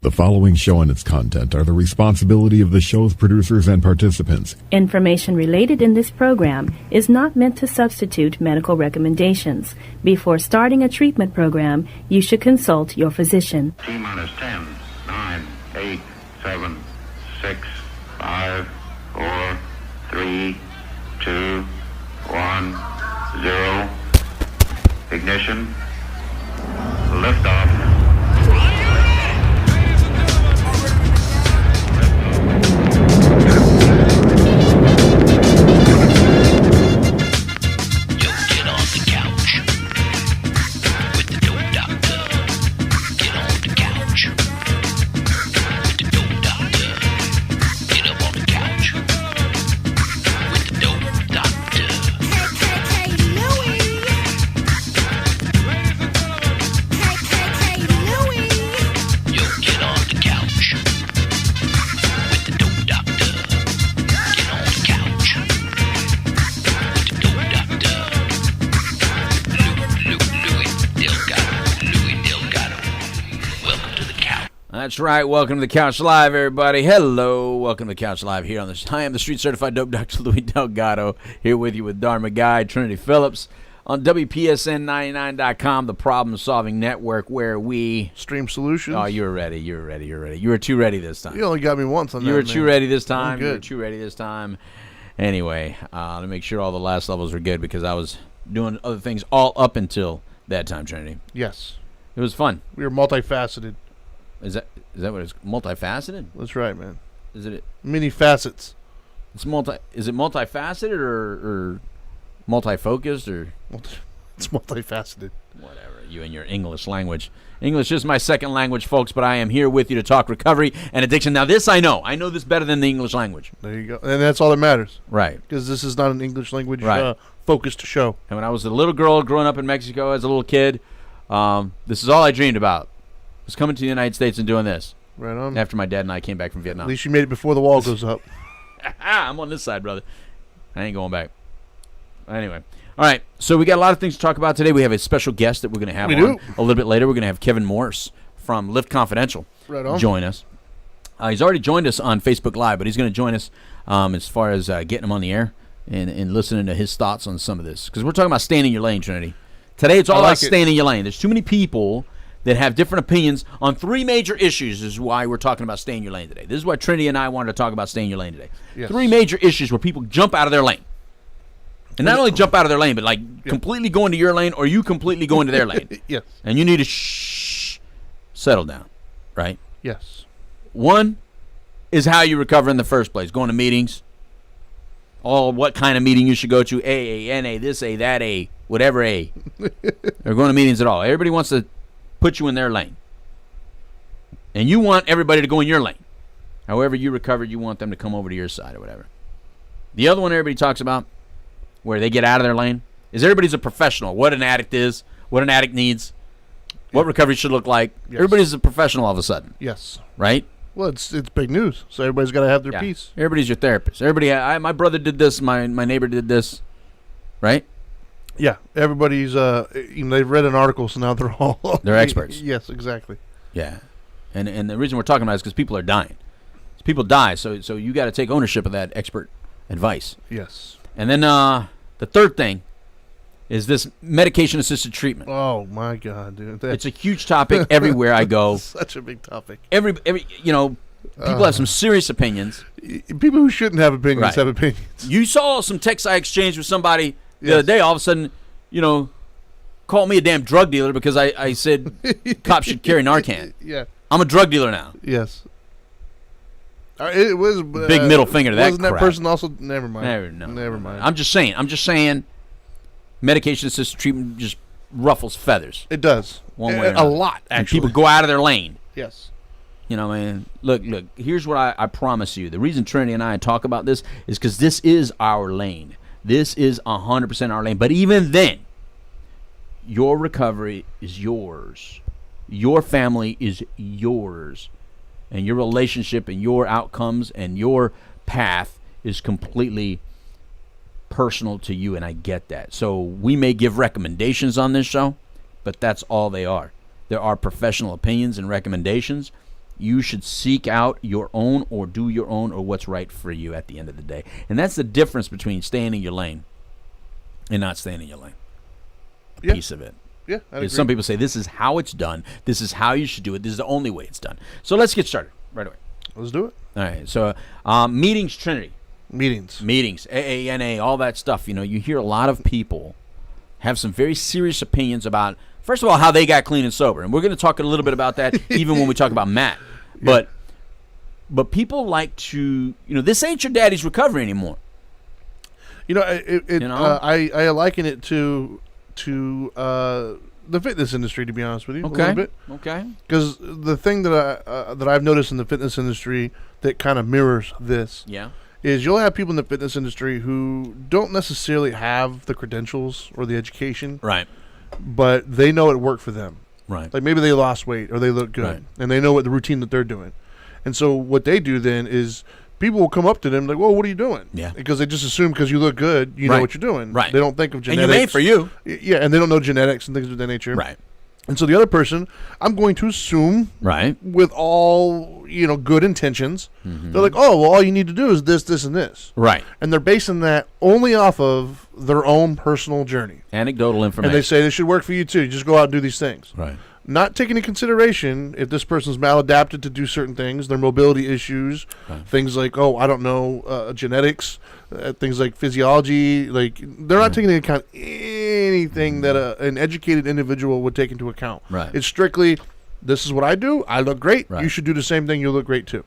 The following show and its content are the responsibility of the show's producers and participants. Information related in this program is not meant to substitute medical recommendations. Before starting a treatment program, you should consult your physician. T-minus 10, 9, 8, 7, 6, 5, 4, 3, 2, 1, 0. Ignition. Liftoff. That's right. Welcome to the Couch Live, everybody. Hello. Welcome to the Couch Live here on this. I am the street certified dope Dr. Lui Delgado, here with you with Dharma Guy Trinity Phillips on WPSN99.com, the problem-solving network where we stream solutions. Oh, you were ready. You were ready. You were too ready this time. You only got me once on that. You were too ready this time. Good. You were too ready this time. Anyway, to make sure all the last levels were good because I was doing other things all up until that time, Trinity. Yes. It was fun. We were multifaceted. Is that what it's multifaceted? That's right, man. Is it many facets? Is it multifaceted or multifocused or? It's multifaceted. Whatever. You and your English language. English is my second language, folks. But I am here with you to talk recovery and addiction. Now, this I know. I know this better than the English language. There you go. And that's all that matters, right? Because this is not an English language right. Focused show. And when I was a little girl growing up in Mexico as a little kid, this is all I dreamed about. Was coming to the United States and doing this. Right on. After my dad and I came back from Vietnam. At least you made it before the wall goes up. I'm on this side, brother. I ain't going back. Anyway. All right. So we got a lot of things to talk about today. We have a special guest that we're going to have on a little bit later. We're going to have Kevin Morse from LIFTT Confidential join us. He's already joined us on Facebook Live, but he's going to join us as far as getting him on the air and listening to his thoughts on some of this. Because we're talking about staying in your lane, Trinity. Today it's all about staying in your lane. There's too many people that have different opinions on three major issues is why we're talking about staying in your lane today. This is why Trinity and I wanted to talk about staying in your lane today. Yes. Three major issues where people jump out of their lane. And not only jump out of their lane, but like completely go into your lane or you completely go into their lane. Yes. And you need to settle down, right? Yes. One is how you recover in the first place. Going to meetings. What kind of meeting you should go to. AA, NA, this A, that A, whatever A. Or going to meetings at all. Everybody wants to put you in their lane. And you want everybody to go in your lane. However you recovered, you want them to come over to your side or whatever. The other one everybody talks about, where they get out of their lane, is everybody's a professional. What an addict is, what an addict needs, what recovery should look like. Yes. Everybody's a professional all of a sudden. Yes. Right? Well, it's big news, so everybody's got to have their piece. Everybody's your therapist. My brother did this, my neighbor did this, right? Yeah, everybody's, they've read an article, so now they're all... They're experts. Yes, exactly. Yeah. And the reason we're talking about it is because people are dying. People die, so you got to take ownership of that expert advice. Yes. And then the third thing is this medication-assisted treatment. Oh, my God, dude. It's a huge topic everywhere I go. Such a big topic. Every people have some serious opinions. People who shouldn't have opinions have opinions. You saw some text I exchanged with somebody the other day, all of a sudden, called me a damn drug dealer because I said cops should carry Narcan. Yeah. I'm a drug dealer now. Yes. It was big middle finger to that wasn't crap. That person also... Never mind. Never mind. I'm just saying medication-assisted treatment just ruffles feathers. It does. One way or a lot, actually. And people go out of their lane. Yes. Man, look, here's what I promise you. The reason Trinity and I talk about this is because this is our lane. This is 100% our lane. But even then, your recovery is yours. Your family is yours. And your relationship and your outcomes and your path is completely personal to you, and I get that. So we may give recommendations on this show, but that's all they are. There are professional opinions and recommendations, You should seek out your own or do your own or what's right for you at the end of the day. And that's the difference between staying in your lane and not staying in your lane. Yeah. Piece of it. Yeah, I'd agree. Some people say this is how it's done. This is how you should do it. This is the only way it's done. So let's get started right away. Let's do it. All right. So meetings, Trinity. Meetings, AANA, all that stuff. You hear a lot of people have some very serious opinions about, first of all, how they got clean and sober. And we're going to talk a little bit about that even when we talk about Matt. But people like to, this ain't your daddy's recovery anymore. I liken it to the fitness industry, to be honest with you, a little bit. Okay. Because the thing that I've noticed in the fitness industry that kind of mirrors this, is you'll have people in the fitness industry who don't necessarily have the credentials or the education, right? But they know it worked for them, right? Like maybe they lost weight or they look good, right, and they know what the routine that they're doing, and so what they do then is, people will come up to them like, "Whoa, what are you doing?" Yeah. Because they just assume because you look good, you know what you're doing. Right. They don't think of genetics. And you made for you. Yeah, and they don't know genetics and things of that nature. Right. And so the other person, I'm going to assume, with all, good intentions, they're like, "Oh, well, all you need to do is this, this, and this." Right. And they're basing that only off of their own personal journey. Anecdotal information. And they say this should work for you too. You just go out and do these things. Right. Not taking into consideration if this person's maladapted to do certain things, their mobility issues, things like, genetics, things like physiology. Like, they're not taking into account anything that an educated individual would take into account. Right. It's strictly, this is what I do. I look great. Right. You should do the same thing. You'll look great too.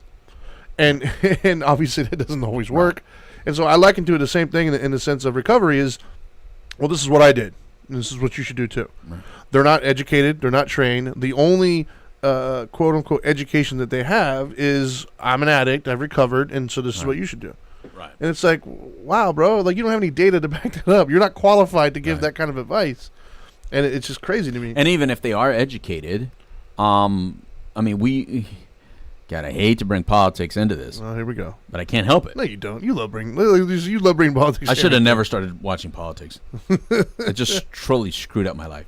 And obviously that doesn't always work. And so I liken to it the same thing in the sense of recovery is, well, this is what I did. And this is what you should do too. Right. They're not educated. They're not trained. The only quote unquote education that they have is, I'm an addict. I've recovered, and so this is what you should do. Right. And it's like, wow, bro. Like, you don't have any data to back that up. You're not qualified to give that kind of advice, and it's just crazy to me. And even if they are educated, God, I hate to bring politics into this. Well, here we go. But I can't help it. No, you don't. You love bringing politics. I should have never started watching politics. It just truly screwed up my life.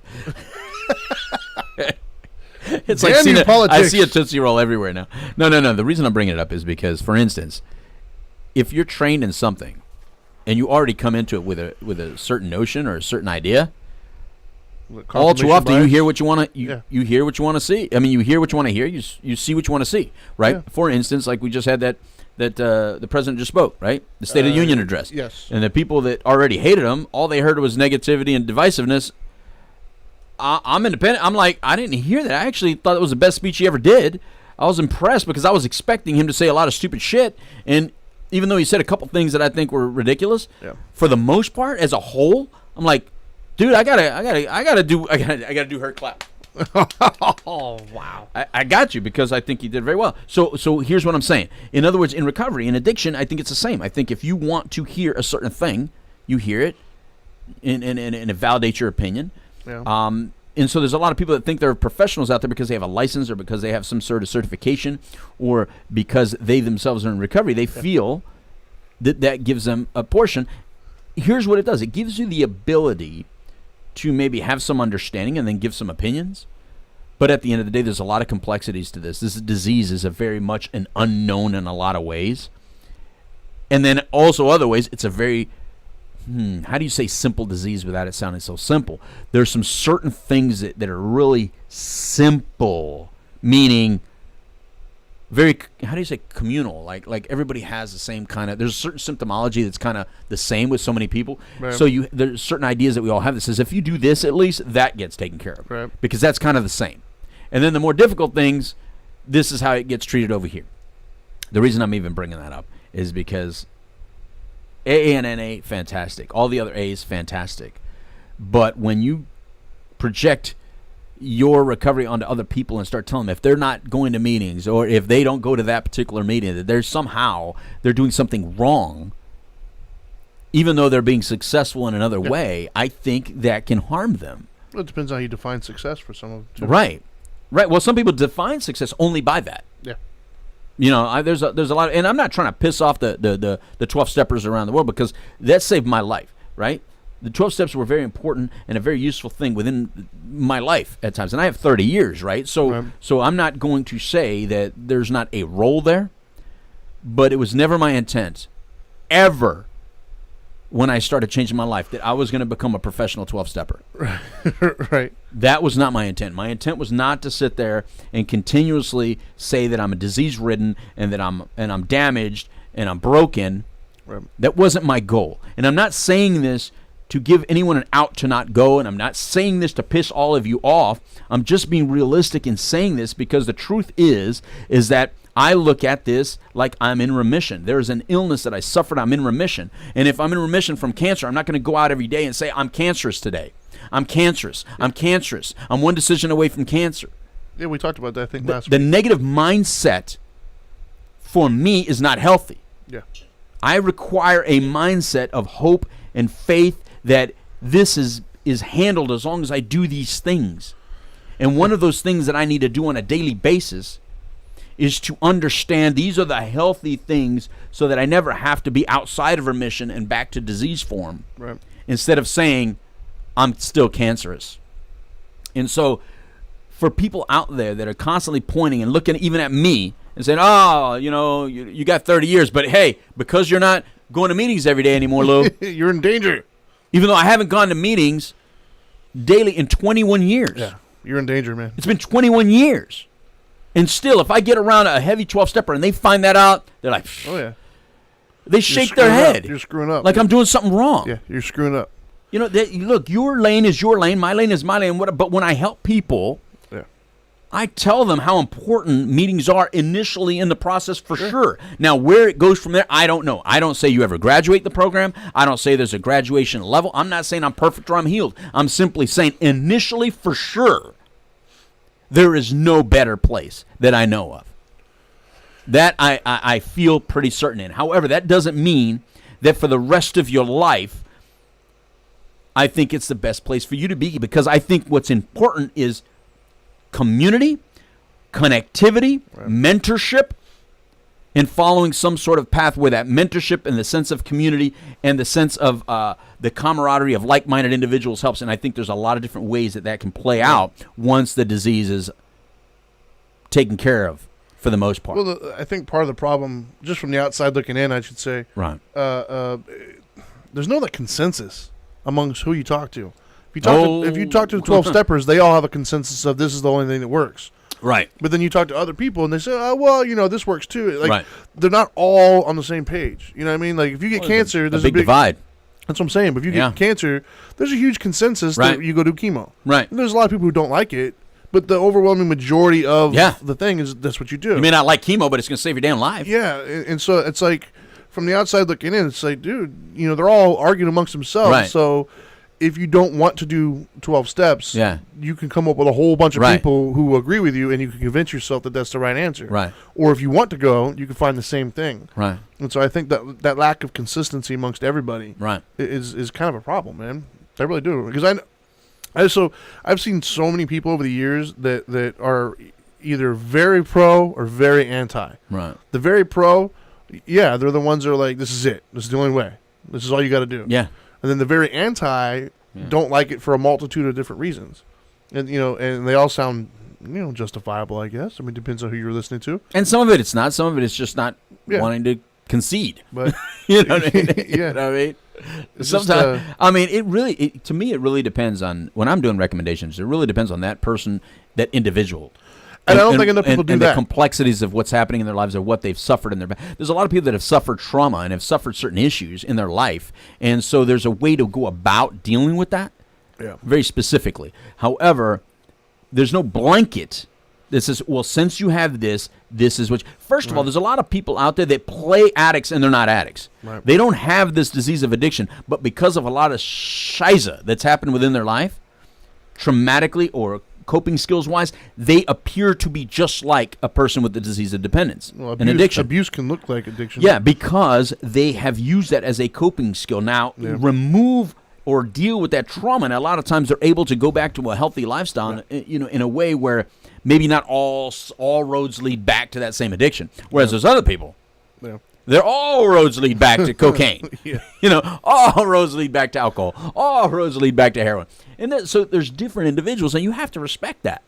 It's like I see a Tootsie Roll everywhere now. No. The reason I'm bringing it up is because, for instance, if you're trained in something and you already come into it with a certain notion or a certain idea, all too often you hear what you want to you hear what you want to see. I mean, you hear what you want to hear. You see what you want to see, right? Yeah. For instance, like we just had that the president just spoke, right? The State of the Union address. Yes. And the people that already hated him, all they heard was negativity and divisiveness. I'm independent. I'm like, I didn't hear that. I actually thought it was the best speech he ever did. I was impressed because I was expecting him to say a lot of stupid shit, and even though he said a couple things that I think were ridiculous, for the most part, as a whole, I'm like, dude, I gotta do her clap. Oh, wow. I got you because I think you did very well. So here's what I'm saying. In other words, in recovery, in addiction, I think it's the same. I think if you want to hear a certain thing, you hear it, and it validates your opinion. Yeah. And so there's a lot of people that think they're professionals out there because they have a license or because they have some sort of certification or because they themselves are in recovery. They feel that gives them a portion. Here's what it does. It gives you the ability to maybe have some understanding and then give some opinions. But at the end of the day, there's a lot of complexities to this. This disease is a very much an unknown in a lot of ways. And then also other ways, it's a very, how do you say simple disease without it sounding so simple? There's some certain things that are really simple, meaning very, how do you say communal? Like everybody has the same kind of, there's a certain symptomology that's kind of the same with so many people. Right. So there's certain ideas that we all have that says if you do this, at least that gets taken care of. Right. Because that's kind of the same. And then the more difficult things, this is how it gets treated over here. The reason I'm even bringing that up is because AA and NA, fantastic. All the other A's, fantastic. But when you project your recovery onto other people and start telling them if they're not going to meetings or if they don't go to that particular meeting, that they're doing something wrong, even though they're being successful in another way, I think that can harm them. Well, it depends on how you define success for some of them. Right. Well, some people define success only by that. Yeah. There's a lot of, and I'm not trying to piss off the 12 steppers around the world because that saved my life, right? the 12 steps were very important and a very useful thing within my life at times. And I have 30 years, right? So I'm not going to say that there's not a role there, but it was never my intent, ever, when I started changing my life, that I was going to become a professional 12-stepper. Right. That was not my intent. My intent was not to sit there and continuously say that I'm a disease-ridden and that I'm damaged and I'm broken. Right. That wasn't my goal. And I'm not saying this to give anyone an out to not go, and I'm not saying this to piss all of you off. I'm just being realistic in saying this, because the truth is that I look at this like I'm in remission. There is an illness that I suffered. I'm in remission. And if I'm in remission from cancer, I'm not going to go out every day and say, I'm cancerous today. I'm cancerous. I'm cancerous. I'm one decision away from cancer. Yeah, we talked about that, I think, last week. The negative mindset for me is not healthy. Yeah. I require a mindset of hope and faith that this is handled as long as I do these things. And one of those things that I need to do on a daily basis is to understand these are the healthy things so that I never have to be outside of remission and back to disease form. Right. Instead of saying, I'm still cancerous. And so for people out there that are constantly pointing and looking even at me and saying, oh, you got 30 years, but hey, because you're not going to meetings every day anymore, Lou. You're in danger. Even though I haven't gone to meetings daily in 21 years. Yeah, you're in danger, man. It's been 21 years. And still, if I get around a heavy 12-stepper and they find that out, they're like, oh, yeah. They shake their head. You're screwing up. Like I'm doing something wrong. Yeah, you're screwing up. Look, your lane is your lane, my lane is my lane. But when I help people, I tell them how important meetings are initially in the process for sure. Now, where it goes from there, I don't know. I don't say you ever graduate the program. I don't say there's a graduation level. I'm not saying I'm perfect or I'm healed. I'm simply saying initially for sure, there is no better place that I know of. That I feel pretty certain in. However, that doesn't mean that for the rest of your life, I think it's the best place for you to be, because I think what's important is community, connectivity, mentorship, and following some sort of path where that mentorship and the sense of community and the sense of the camaraderie of like-minded individuals helps. And I think there's a lot of different ways that can play out once the disease is taken care of for the most part. Well, I think part of the problem, just from the outside looking in, I should say, right. There's no consensus amongst who you talk to. If you talk to the 12 steppers, they all have a consensus of this is the only thing that works. Right. But then you talk to other people and they say, oh, well, this works too. Right. They're not all on the same page. You know what I mean? Like if you get cancer, there's a big divide. That's what I'm saying. But if you get cancer, there's a huge consensus that you go do chemo. Right. And there's a lot of people who don't like it, but the overwhelming majority of the thing is that's what you do. You may not like chemo, but it's going to save your damn life. Yeah. And so it's like, from the outside looking in, it's like, dude, they're all arguing amongst themselves. Right. So if you don't want to do 12 steps, you can come up with a whole bunch of people who agree with you, and you can convince yourself that that's the right answer. Right. Or if you want to go, you can find the same thing. Right. And so I think that lack of consistency amongst everybody is kind of a problem, man. I really do. Because I've seen so many people over the years that are either very pro or very anti. Right. The very pro, they're the ones that are like, this is it. This is the only way. This is all you got to do. Yeah. And then the very anti don't like it for a multitude of different reasons. And and they all sound justifiable, I guess. I mean, it depends on who you're listening to. And some of it it's not. Some of it is just not wanting to concede. But you know what I mean? You know what I mean? Sometimes I mean, to me it really depends on, when I'm doing recommendations, it really depends on that person, that individual. And I don't think enough people do that. And the complexities of what's happening in their lives or what they've suffered in their life. There's a lot of people that have suffered trauma and have suffered certain issues in their life. And so there's a way to go about dealing with that very specifically. However, there's no blanket that says, well, since you have this is what... First of all, there's a lot of people out there that play addicts and they're not addicts. Right. They don't have this disease of addiction, but because of a lot of shiza that's happened within their life, traumatically or coping skills-wise, they appear to be just like a person with the disease of dependence and addiction. Abuse can look like addiction. Yeah, because they have used that as a coping skill. Now, remove or deal with that trauma, and a lot of times they're able to go back to a healthy lifestyle, in a way where maybe not all roads lead back to that same addiction. Whereas there's other people They're all roads lead back to cocaine. Yeah. You know, all roads lead back to alcohol. All roads lead back to heroin. And so there's different individuals, and you have to respect that.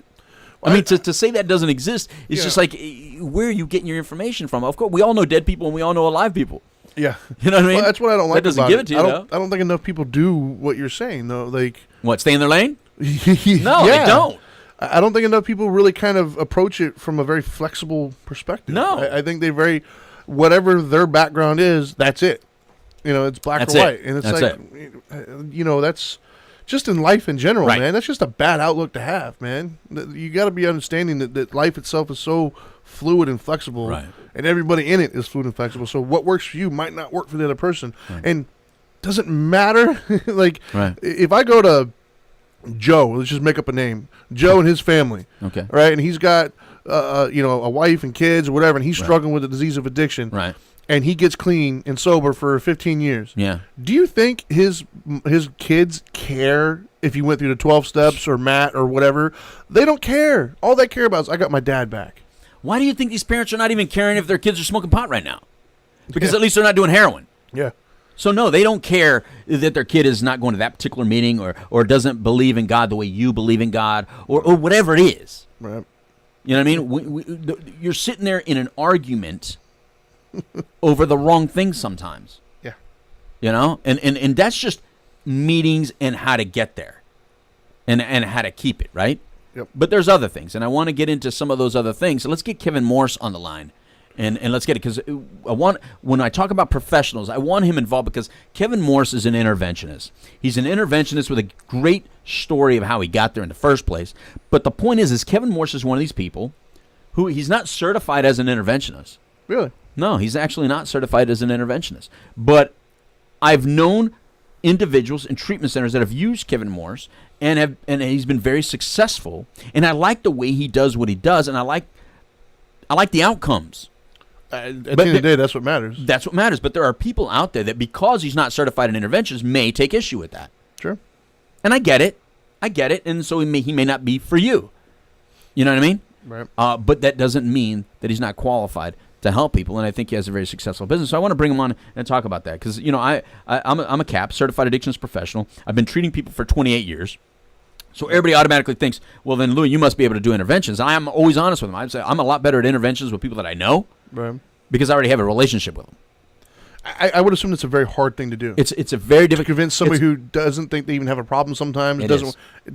Well, I mean, to say that doesn't exist is just like, where are you getting your information from? Of course, we all know dead people, and we all know alive people. Yeah. You know what I mean? Well, that's what I don't like that doesn't about give it to you, though. I don't think enough people do what you're saying, though. Like, what, stay in their lane? No, yeah. they don't. I don't think enough people really kind of approach it from a very flexible perspective. No. I think they whatever their background is, that's it. You know, it's black or white. And it's that's just in life in general, man. That's just a bad outlook to have, man. You got to be understanding that life itself is so fluid and flexible, and everybody in it is fluid and flexible. So what works for you might not work for the other person. And doesn't matter. Like, if I go to Joe, let's just make up a name, Joe and his family, right? And he's got, a wife and kids or whatever, and he's struggling with the disease of addiction, and he gets clean and sober for 15 years. Yeah. Do you think his kids care if he went through the 12 steps or MAT or whatever? They don't care. All they care about is, I got my dad back. Why do you think these parents are not even caring if their kids are smoking pot right now? Because at least they're not doing heroin. Yeah. So, no, they don't care that their kid is not going to that particular meeting or doesn't believe in God the way you believe in God or whatever it is. Right. You know what I mean? You're sitting there in an argument over the wrong thing sometimes. Yeah. You know? And that's just meetings and how to get there and how to keep it, right? Yep. But there's other things, and I want to get into some of those other things. So let's get Kevin Morse on the line. And let's get it, because when I talk about professionals, I want him involved because Kevin Morse is an interventionist. He's an interventionist with a great story of how he got there in the first place. But the point is Kevin Morse is one of these people who he's not certified as an interventionist. Really? No, he's actually not certified as an interventionist. But I've known individuals in treatment centers that have used Kevin Morse and he's been very successful. And I like the way he does what he does, and I like the outcomes. At the end of the day, that's what matters. That's what matters. But there are people out there that, because he's not certified in interventions, may take issue with that. Sure. And I get it. And so he may not be for you. You know what I mean? Right. But that doesn't mean that he's not qualified to help people. And I think he has a very successful business. So I want to bring him on and talk about that. Because, I'm a CAP, Certified Addictions Professional. I've been treating people for 28 years. So everybody automatically thinks, well, then, Louis, you must be able to do interventions. I am always honest with them. I say I'm a lot better at interventions with people that I know, because I already have a relationship with them. I would assume it's a very hard thing to do. It's a very difficult. To convince somebody who doesn't think they even have a problem sometimes,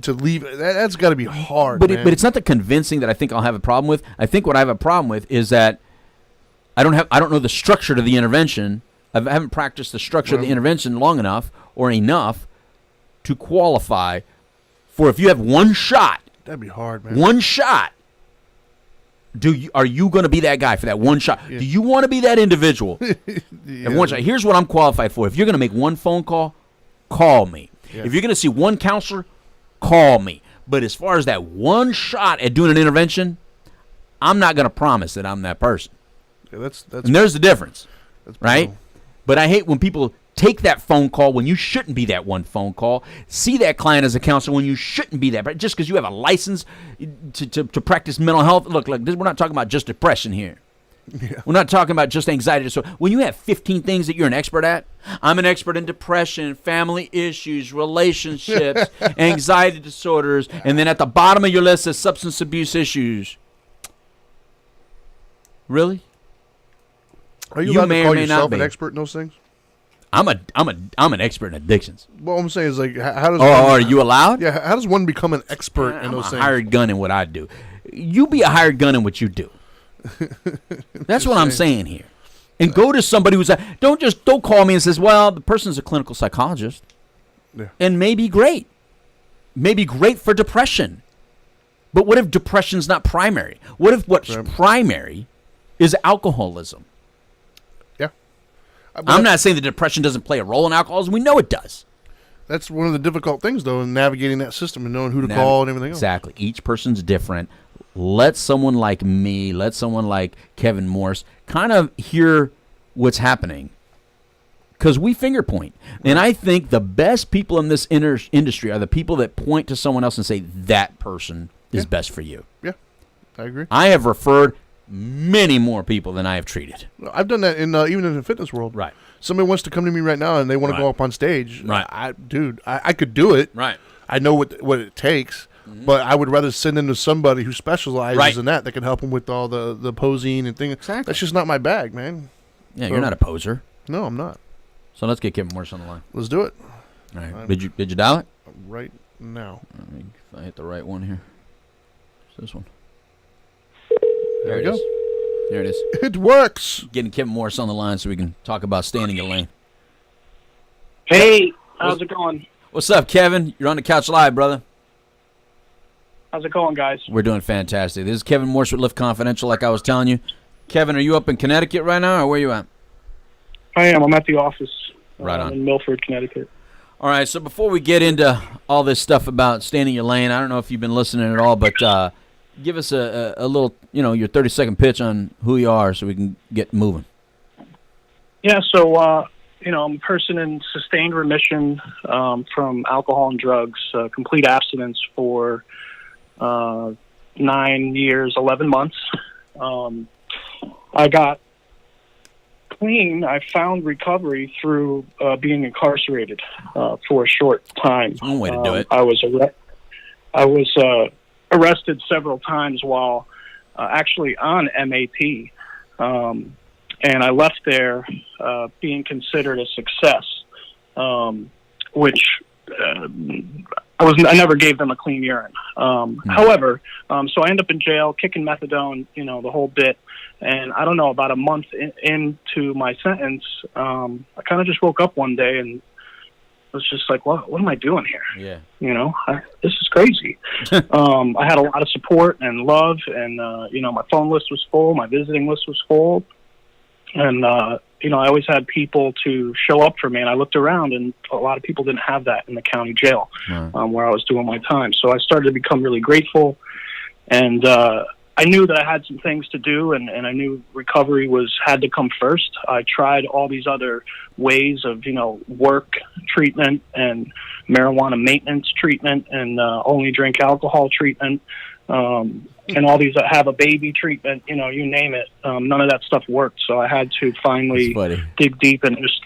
to leave. That's got to be hard, but it's not the convincing that I think I'll have a problem with. I think what I have a problem with is that I don't know the structure to the intervention. I haven't practiced the structure of the intervention long enough or enough to qualify for, if you have one shot. That'd be hard, man. One shot. Are you going to be that guy for that one shot? Yeah. Do you want to be that individual? And one shot. Here's what I'm qualified for. If you're going to make one phone call, call me. Yeah. If you're going to see one counselor, call me. But as far as that one shot at doing an intervention, I'm not going to promise that I'm that person. Yeah, that's and there's the difference, right? Cool. But I hate when people take that phone call when you shouldn't be that one phone call. See that client as a counselor when you shouldn't be that. But just because you have a license to practice mental health. Look, we're not talking about just depression here. Yeah. We're not talking about just anxiety disorder. When you have 15 things that you're an expert at, I'm an expert in depression, family issues, relationships, anxiety disorders, and then at the bottom of your list is substance abuse issues. Really? Are you allowed to call yourself an expert in those things? I'm an expert in addictions. What I'm saying is, like, how does? Are you allowed? Yeah. How does one become an expert in those things? I'm a hired gun in what I do. You be a hired gun in what you do. That's what I'm saying here. And go to somebody who's don't call me and says, well, the person's a clinical psychologist, and may be great for depression. But what if depression's not primary? What if what's primary is alcoholism? I'm not saying that depression doesn't play a role in alcoholism. We know it does. That's one of the difficult things, though, in navigating that system and knowing who to call and everything else. Exactly. Each person's different. Let someone like me, let someone like Kevin Morse kind of hear what's happening, because we finger point. And I think the best people in this industry are the people that point to someone else and say, that person is best for you. Yeah, I agree. I have referred many more people than I have treated. I've done that in even in the fitness world. Right. Somebody wants to come to me right now and they want to go up on stage. Right. I could do it. Right. I know what it takes, but I would rather send them to somebody who specializes in that can help them with all the posing and things. Exactly. That's just not my bag, man. Yeah, you're not a poser. No, I'm not. So let's get Kevin Morse on the line. Let's do it. All right. Did you dial it? Right now. If I hit the right one here. It's this one. There we go. There it is. It works. Getting Kevin Morse on the line so we can talk about staying in your lane. Hey, how's it going? What's up, Kevin? You're on the couch live, brother. How's it going, guys? We're doing fantastic. This is Kevin Morse with LIFTT Confidential, like I was telling you. Kevin, are you up in Connecticut right now, or where you at? I am. I'm at the office right on. in Milford, Connecticut. All right, so before we get into all this stuff about staying in your lane, I don't know if you've been listening at all, but give us a little, your 30-second pitch on who you are so we can get moving. Yeah, so, I'm a person in sustained remission from alcohol and drugs, complete abstinence for 9 years, 11 months. I got clean. I found recovery through being incarcerated for a short time. That's one way to do it. I was arrested several times while actually on MAT, and I left there being considered a success, which I never gave them a clean urine. However, so I end up in jail, kicking methadone, the whole bit. And I don't know, about a month into my sentence, I kind of just woke up one day and was just like, what am I doing here? Yeah. This is crazy. I had a lot of support and love, and, my phone list was full, my visiting list was full. And, I always had people to show up for me, and I looked around, and a lot of people didn't have that in the county jail where I was doing my time. So I started to become really grateful, and I knew that I had some things to do, and I knew recovery had to come first. I tried all these other ways of, work treatment and marijuana maintenance treatment and only drink alcohol treatment, and all these have a baby treatment, you name it. None of that stuff worked. So I had to finally dig deep and just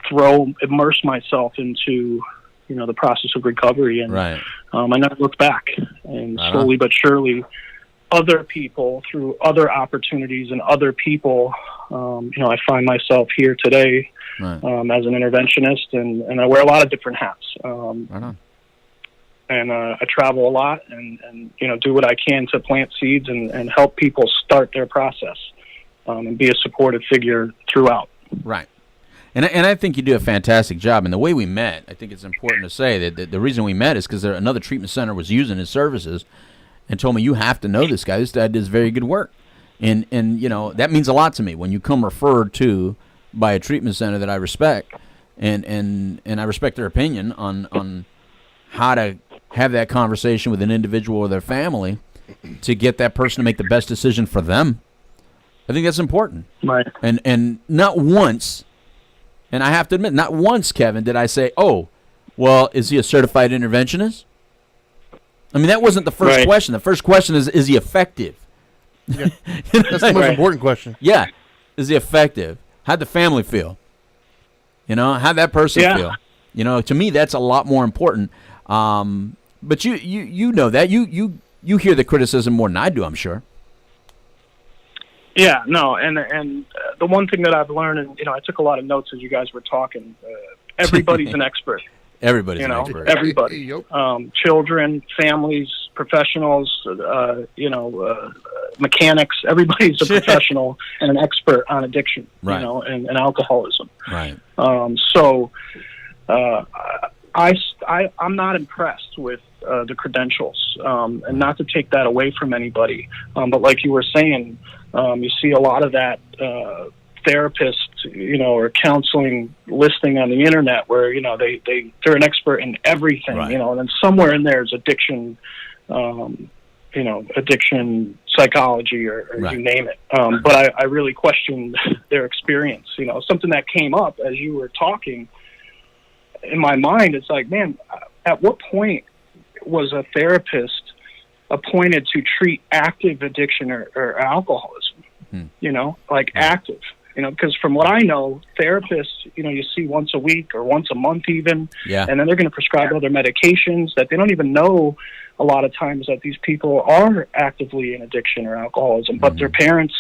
immerse myself into, the process of recovery. And I never looked back. And slowly but surely, other people, through other opportunities and other people, I find myself here today as an interventionist, and I wear a lot of different hats. And I travel a lot and do what I can to plant seeds and help people start their process and be a supportive figure throughout. Right. And I think you do a fantastic job. And the way we met, I think it's important to say that the reason we met is because another treatment center was using his services and told me, you have to know this guy. This guy does very good work. And that means a lot to me when you come referred to by a treatment center that I respect. And I respect their opinion on how to have that conversation with an individual or their family to get that person to make the best decision for them. I think that's important. Right. And not once, and I have to admit, not once, Kevin, did I say, oh, well, is he a certified interventionist? I mean, that wasn't the first question. The first question is he effective? Yeah. That's the most important question. Yeah. Is he effective? How'd the family feel? How'd that person feel? To me, that's a lot more important. But you know that. You hear the criticism more than I do, I'm sure. Yeah, no, and the one thing that I've learned, and I took a lot of notes as you guys were talking. Everybody's an expert. Everybody's an expert. Everybody. Yep. Children, families, professionals, mechanics. Everybody's a professional and an expert on addiction, and alcoholism. Right. So I'm not impressed with the credentials, and not to take that away from anybody. But like you were saying, you see a lot of that therapist, or counseling listing on the internet where, they're an expert in everything, and then somewhere in there is addiction, addiction psychology or you name it. But I really questioned their experience. Something that came up as you were talking in my mind, it's like, man, at what point was a therapist appointed to treat active addiction or alcoholism? like active. Because from what I know, therapists, you see once a week or once a month even, and then they're going to prescribe other medications that they don't even know a lot of times that these people are actively in addiction or alcoholism, but their parents,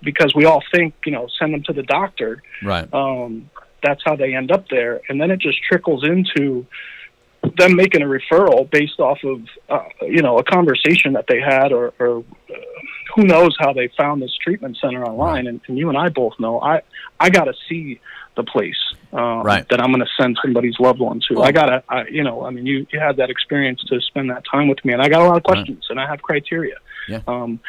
because we all think, send them to the doctor. Right. That's how they end up there. And then it just trickles into them making a referral based off of, a conversation that they had or who knows how they found this treatment center online. And you and I both know, I got to see the place that I'm going to send somebody's loved one to. You had that experience to spend that time with me, and I got a lot of questions, and I have criteria. Yeah. And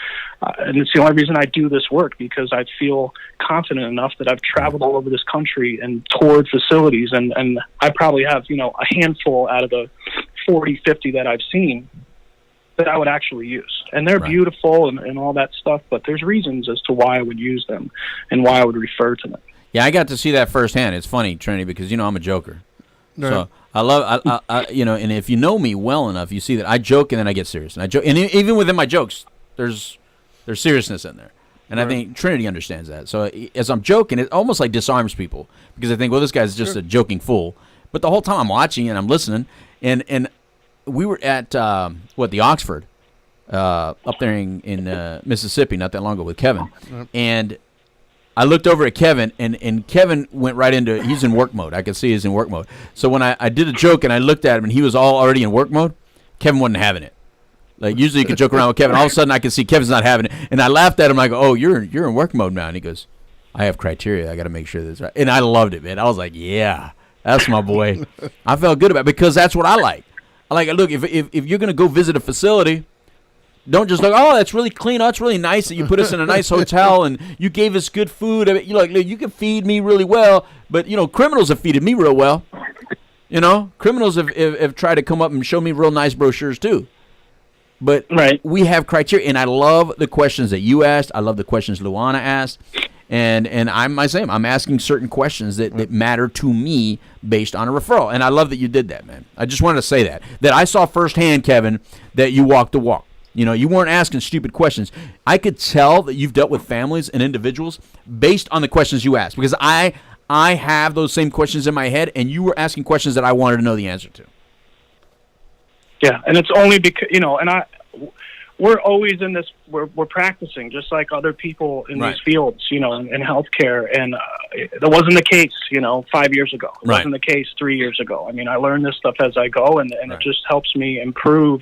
it's the only reason I do this work, because I feel confident enough that I've traveled all over this country and toured facilities, and I probably have, a handful out of the 40, 50 that I've seen that I would actually use. And they're beautiful and all that stuff, but there's reasons as to why I would use them and why I would refer to them. Yeah, I got to see that firsthand. It's funny, Trinity, because, I'm a joker. Right. So I love, and if you know me well enough, you see that I joke and then I get serious. And I joke, and even within my jokes, there's seriousness in there. And I think Trinity understands that. So as I'm joking, it almost like disarms people, because I think, well, this guy's just a joking fool. But the whole time I'm watching and I'm listening, and we were at, the Oxford, up there in Mississippi not that long ago with Kevin. And I looked over at Kevin, and Kevin went right into, he's in work mode. I could see he's in work mode. So when I did a joke and I looked at him and he was already in work mode, Kevin wasn't having it. Like, usually you could joke around with Kevin. All of a sudden I could see Kevin's not having it. And I laughed at him. I go, oh, you're in work mode now. And he goes, I have criteria. I got to make sure that's right. And I loved it, man. I was like, yeah, that's my boy. I felt good about it, because that's what I like. I like, look, if you're going to go visit a facility, don't just look, oh, that's really clean. Oh, it's really nice that you put us in a nice hotel and you gave us good food. I mean, you're like, look, you can feed me really well, but, criminals have feeded me real well. Criminals have tried to come up and show me real nice brochures too. But we have criteria, and I love the questions that you asked. I love the questions Luana asked. And I'm asking certain questions that matter to me based on a referral. And I love that you did that, man. I just wanted to say that I saw firsthand, Kevin, that you walked the walk. You weren't asking stupid questions. I could tell that you've dealt with families and individuals based on the questions you asked, because I have those same questions in my head, and you were asking questions that I wanted to know the answer to. Yeah, and it's only because, we're always in this, we're practicing just like other people in these fields, in healthcare. And that wasn't the case, 5 years ago. It wasn't the case 3 years ago. I mean, I learn this stuff as I go, and it just helps me improve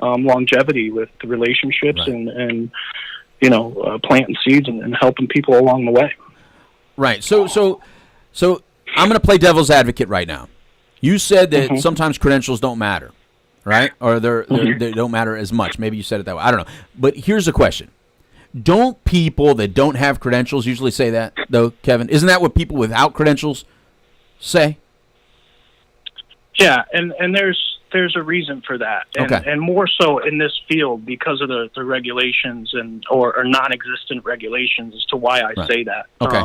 longevity with the relationships and planting seeds and helping people along the way. Right. So I'm going to play devil's advocate right now. You said that sometimes credentials don't matter. Right? Or they don't matter as much. Maybe you said it that way. I don't know. But here's the question. Don't people that don't have credentials usually say that, though, Kevin? Isn't that what people without credentials say? Yeah, and there's a reason for that. And more so in this field because of the regulations or non-existent regulations as to why I say that. Okay.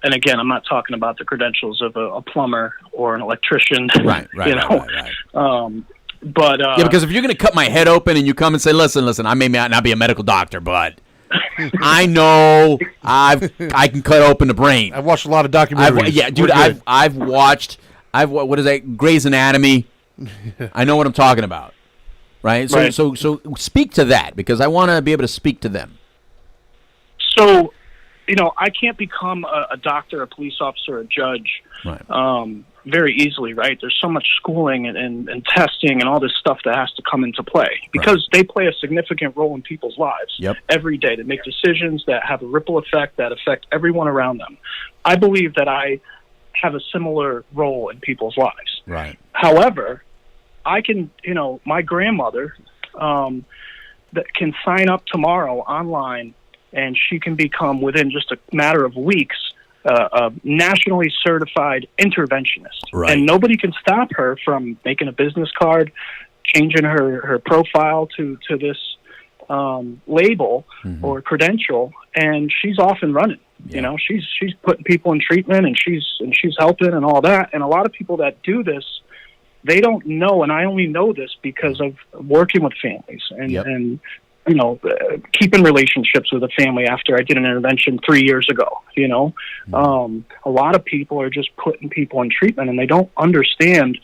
And again, I'm not talking about the credentials of a plumber or an electrician. Right. But because if you're going to cut my head open and you come and say, listen, I may not be a medical doctor, but I know I can cut open the brain. I've watched a lot of documentaries. I've watched what is that, Grey's Anatomy. I know what I'm talking about. Right? So speak to that, because I want to be able to speak to them. So, I can't become a doctor, a police officer, a judge. Very easily, right? There's so much schooling and testing and all this stuff that has to come into play, because they play a significant role in people's lives every day. They make decisions that have a ripple effect that affect everyone around them. I believe that I have a similar role in people's lives. Right. However, I can, my grandmother that can sign up tomorrow online, and she can become, within just a matter of weeks, a nationally certified interventionist. And nobody can stop her from making a business card, changing her profile to this label or credential, and she's off and running. She's putting people in treatment, and she's helping and all that. And a lot of people that do this, they don't know, and I only know this because of working with families and keeping relationships with a family after I did an intervention 3 years ago. A lot of people are just putting people in treatment, and they don't understand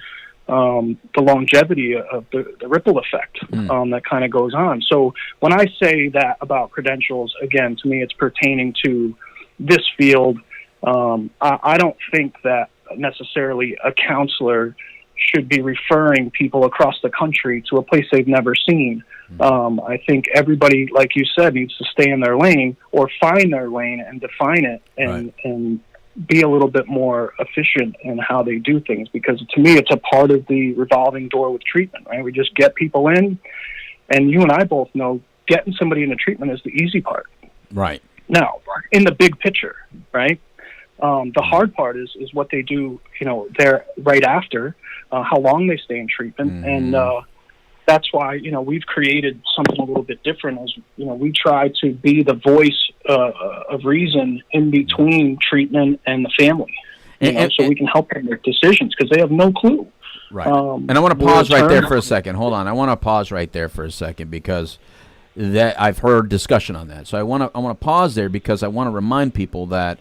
the longevity of the ripple effect that kind of goes on. So when I say that about credentials, again, to me, it's pertaining to this field. I don't think that necessarily a counselor should be referring people across the country to a place they've never seen. I think everybody, like you said, needs to stay in their lane or find their lane and define it and be a little bit more efficient in how they do things, because to me it's a part of the revolving door with treatment, right? We just get people in, and you and I both know getting somebody into treatment is the easy part. Right. Now, in the big picture, right? The hard part is what they do, there right after, how long they stay in treatment. And that's why, we've created something a little bit different as, we try to be the voice of reason in between treatment and the family, so we can help them make decisions because they have no clue. Right. And I want to pause right there for a second. Hold on. I want to pause right there for a second because that I've heard discussion on that. So I want to pause there because I want to remind people that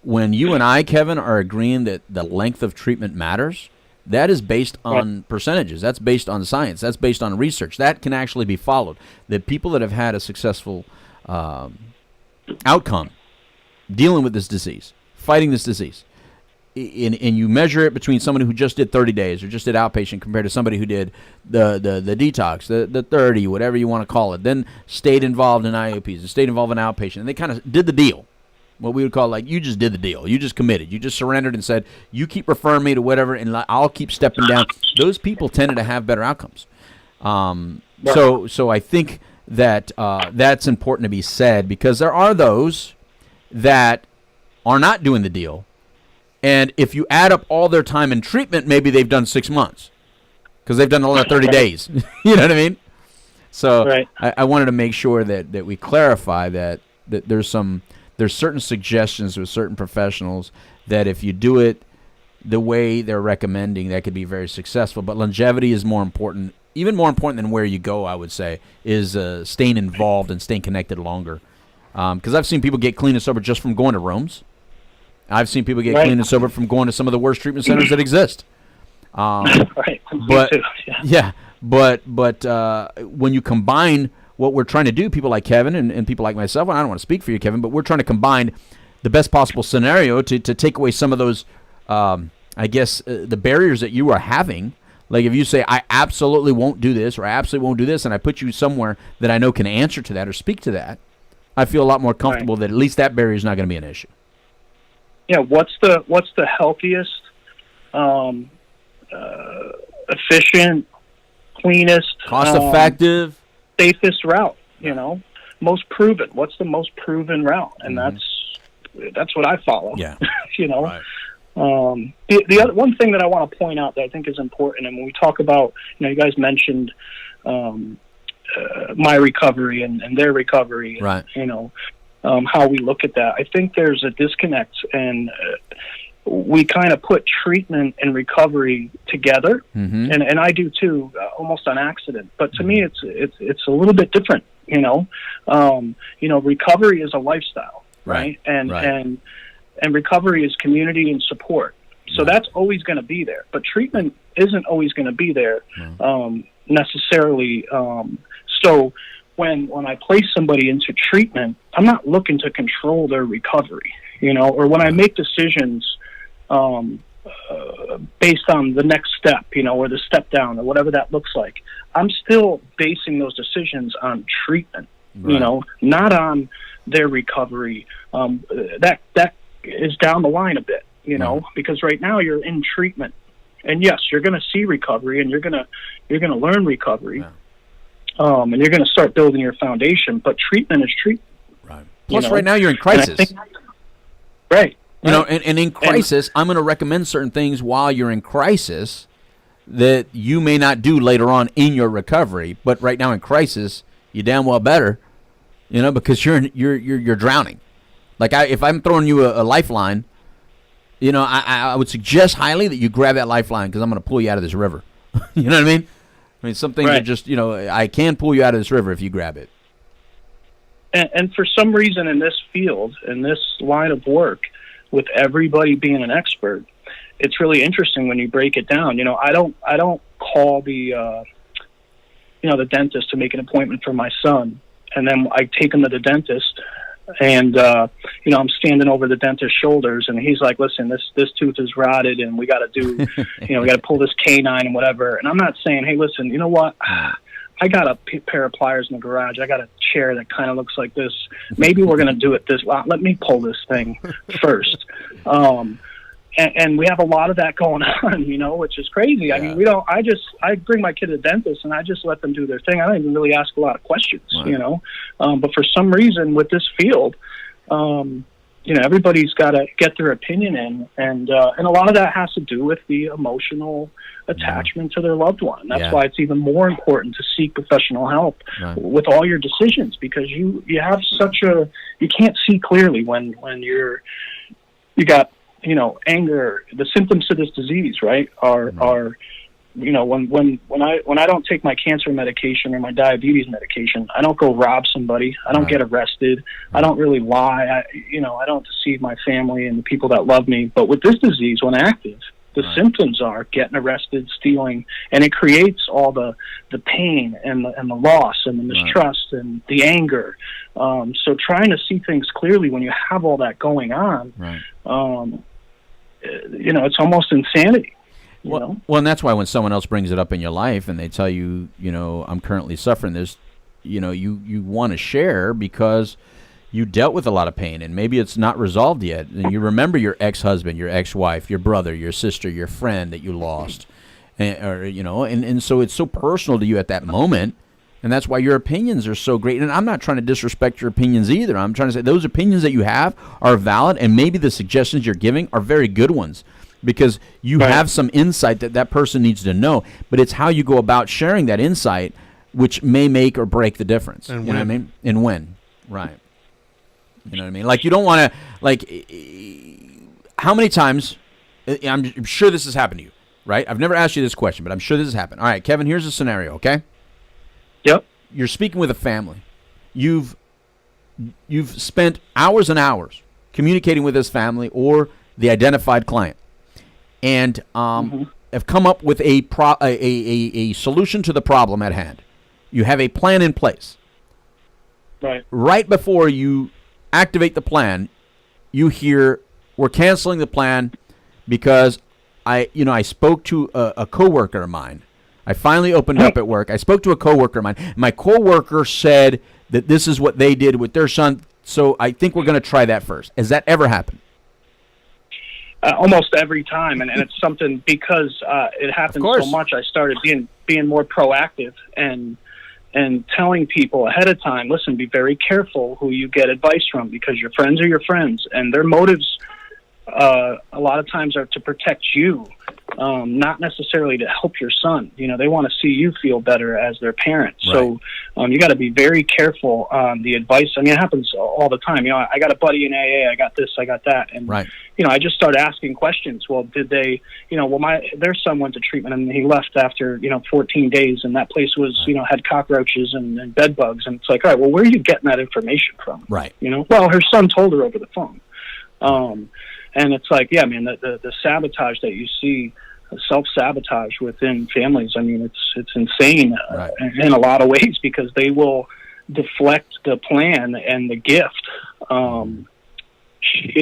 when you and I, Kevin, are agreeing that the length of treatment matters, that is based on percentages. That's based on science. That's based on research. That can actually be followed. The people that have had a successful outcome dealing with this disease, fighting this disease, and you measure it between somebody who just did 30 days or just did outpatient compared to somebody who did the detox, the 30, whatever you want to call it, then stayed involved in IOPs, and stayed involved in outpatient, and they kind of did the deal. What we would call you just did the deal. You just committed. You just surrendered and said, you keep referring me to whatever, and I'll keep stepping down. Those people tended to have better outcomes. So I think that that's important to be said because there are those that are not doing the deal. And if you add up all their time in treatment, maybe they've done 6 months because they've done all 30 days. You know what I mean? So I wanted to make sure that we clarify that there's certain suggestions with certain professionals that if you do it the way they're recommending, that could be very successful. But longevity is more important, even more important than where you go, I would say, is staying involved and staying connected longer. Because I've seen people get clean and sober just from going to rooms. I've seen people get clean and sober from going to some of the worst treatment centers that exist. But when you combine what we're trying to do, people like Kevin and people like myself, and I don't want to speak for you, Kevin, but we're trying to combine the best possible scenario to take away some of those, the barriers that you are having. Like if you say, I absolutely won't do this or I absolutely won't do this, and I put you somewhere that I know can answer to that or speak to that, I feel a lot more comfortable that at least that barrier is not going to be an issue. Yeah, what's the healthiest, efficient, cleanest, cost-effective, safest route? Most proven. What's the most proven route? And that's what I follow. Yeah. Right. The other one thing that I want to point out that I think is important, and when we talk about, you guys mentioned my recovery and their recovery, right? How we look at that. I think there's a disconnect, and we kind of put treatment and recovery together, and I do too, almost on accident. But to me, it's a little bit different. Recovery is a lifestyle, right? And recovery is community and support. So that's always going to be there. But treatment isn't always going to be there necessarily. So when I place somebody into treatment, I'm not looking to control their recovery, or when I make decisions based on the next step, or the step down or whatever that looks like, I'm still basing those decisions on treatment, not on their recovery. That is down the line a bit, because right now you're in treatment, and yes, you're going to see recovery, and you're going to learn recovery. And you're going to start building your foundation, but treatment is treatment. Right. Plus, right now you're in crisis. Right. And in crisis, I'm going to recommend certain things while you're in crisis that you may not do later on in your recovery. But right now in crisis, you damn well better, because you're drowning. Like if I'm throwing you a lifeline, I would suggest highly that you grab that lifeline because I'm going to pull you out of this river. You know what I mean? Something that just, I can pull you out of this river if you grab it. And for some reason in this field, in this line of work, with everybody being an expert, it's really interesting when you break it down. I don't call the the dentist to make an appointment for my son, and then I take him to the dentist, and I'm standing over the dentist's shoulders, and he's like, "Listen, this tooth is rotted, and we got to do, we got to pull this canine and whatever." And I'm not saying, "Hey, listen, you know what? I got a pair of pliers in the garage. I got a chair that kind of looks like this. Maybe we're going to do it this way. Let me pull this thing first." And we have a lot of that going on, which is crazy. Yeah. I mean, I bring my kid to the dentist and I just let them do their thing. I don't even really ask a lot of questions, right. But for some reason with this field, everybody's got to get their opinion in. And a lot of that has to do with the emotional attachment to their loved one. That's why it's even more important to seek professional help with all your decisions, because you have you can't see clearly when you got, anger. The symptoms to this disease, right, are when I don't take my cancer medication or my diabetes medication, I don't go rob somebody. I don't get arrested. I don't really lie. I don't deceive my family and the people that love me. But with this disease, when active, the symptoms are getting arrested, stealing, and it creates all the pain and the loss and the mistrust and the anger. So trying to see things clearly when you have all that going on, it's almost insanity. Well, and that's why when someone else brings it up in your life and they tell you, I'm currently suffering this, you want to share because you dealt with a lot of pain and maybe it's not resolved yet. And you remember your ex-husband, your ex-wife, your brother, your sister, your friend that you lost. And so it's so personal to you at that moment. And that's why your opinions are so great. And I'm not trying to disrespect your opinions either. I'm trying to say those opinions that you have are valid, and maybe the suggestions you're giving are very good ones because you have some insight that person needs to know. But it's how you go about sharing that insight which may make or break the difference. And you know what I mean? And when. Right. You know what I mean? Like, you don't want to, how many times, I'm sure this has happened to you, right? I've never asked you this question, but I'm sure this has happened. All right, Kevin, here's a scenario, okay? Yep. You're speaking with a family. You've spent hours and hours communicating with this family or the identified client, and have come up with a solution to the problem at hand. You have a plan in place. Right. Right before you activate the plan, you hear, "We're canceling the plan because I spoke to a coworker of mine. I finally opened up at work. I spoke to a coworker of mine. My coworker said that this is what they did with their son, so I think we're going to try that first." Has that ever happened? Almost every time, and it's something because it happens so much. I started being more proactive and telling people ahead of time, listen, be very careful who you get advice from, because your friends are your friends, and their motives a lot of times are to protect you, not necessarily to help your son. They want to see you feel better as their parent. Right. So you got to be very careful on the advice. I mean, it happens all the time. I got a buddy in AA, I got this, I got that. And, I just started asking questions. Well, did they, their son went to treatment and he left after, 14 days, and that place was, had cockroaches and bed bugs. And it's like, all right, well, where are you getting that information from? Right. Well, her son told her over the phone. And it's like, the sabotage that you see, self-sabotage within families, I mean, it's insane in a lot of ways, because they will deflect the plan and the gift,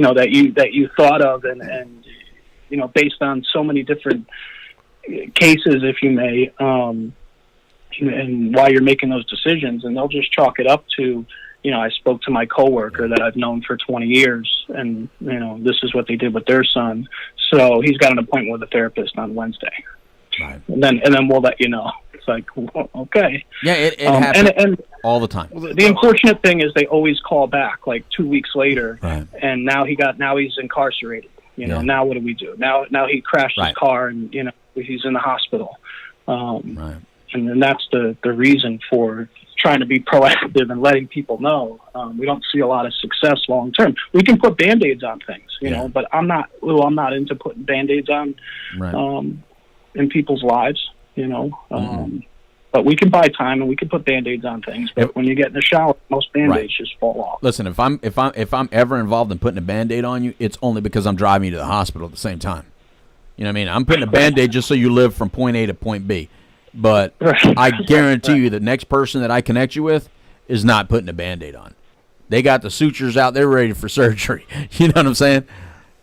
that you thought of, and based on so many different cases, if you may, and why you're making those decisions, and they'll just chalk it up to, I spoke to my coworker that I've known for 20 years, and, this is what they did with their son. So he's got an appointment with a therapist on Wednesday. Right. And then we'll let you know. It's like, okay. Yeah, it happens and all the time. The unfortunate thing is they always call back like 2 weeks later, and now he's incarcerated. Now what do we do? Now he crashed his car, and, he's in the hospital. And then that's the reason for trying to be proactive and letting people know. We don't see a lot of success long term. We can put Band-Aids on things, but I'm not into putting Band-Aids on in people's lives, But But we can buy time and we can put Band-Aids on things. But when you get in the shower, most Band-Aids just fall off. Listen, if I'm ever involved in putting a Band-Aid on you, it's only because I'm driving you to the hospital at the same time. You know what I mean? I'm putting a Band-Aid just so you live from point A to point B. But I guarantee you the next person that I connect you with is not putting a Band-Aid on. They got the sutures out. They're ready for surgery. You know what I'm saying?